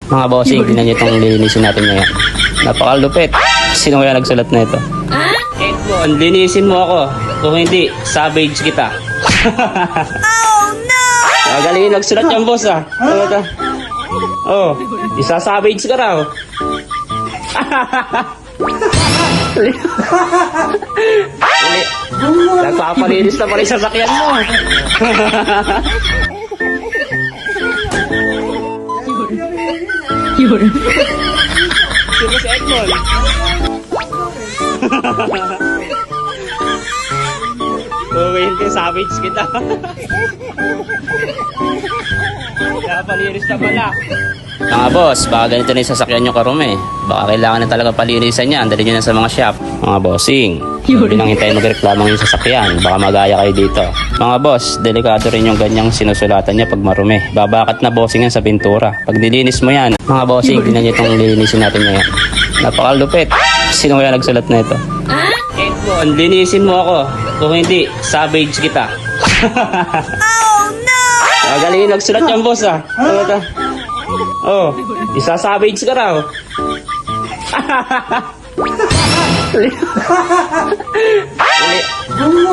Mga bossing, tingnan nyo itong lilinisin natin ngayon. Napakalupit. Sino kaya nagsulat na ito? Edmond, linisin mo ako. Kung hindi, savage kita. Oh no! Gagalingin nagsulat yung boss ah. Ano ito? Oh, isa-savage ka raw. Nagpapalinis na pala yung sasakyan mo. Sino si Edmond? Okay, hindi. Savage kita. Napalinis na pala. Mga boss, baka ganito na yung sasakyan nyo karume. Baka kailangan na talaga palinisan yan. Dali nyo na sa mga shop. Mga bossing, hindi nang hintayin magreklamang yung sasakyan. Baka magaya kayo dito. Mga boss, delikado rin yung ganyang sinusulatan niya pag marumi. Babakat na bossing yan sa pintura. Pag nilinis mo yan, mga bossing, tingnan nyo itong lilinisin natin ngayon. Napakalupit. Sino kaya nagsulat na ito? Edmond, linisin mo ako. Kung hindi, savage kita. Oh no! Gagalingin nagsulat yung boss ah. Ano ito? Oh, isa-savage ka raw.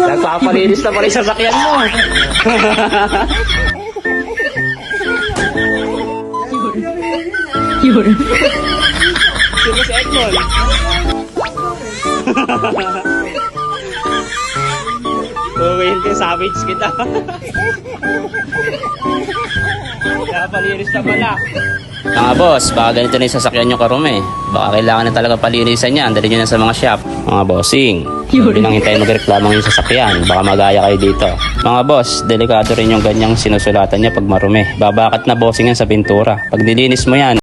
Nagpapalinis na pala yung sasakyan mo. Sino si Edmond? Okay, hindi. Savage kita. Napalinis na pala. Mga boss, baka ganito na yung sasakyan nyo karume. Baka kailangan na talaga palinisan yan. Dali nyo na sa mga shop. Mga bossing, hindi nang hintayin magreklamang yung sasakyan. Baka magaya kayo dito. Mga boss, delikado rin yung ganyang sinusulatan niya pag marumi. Babakat na bossing yan sa pintura. Pag nilinis mo yan,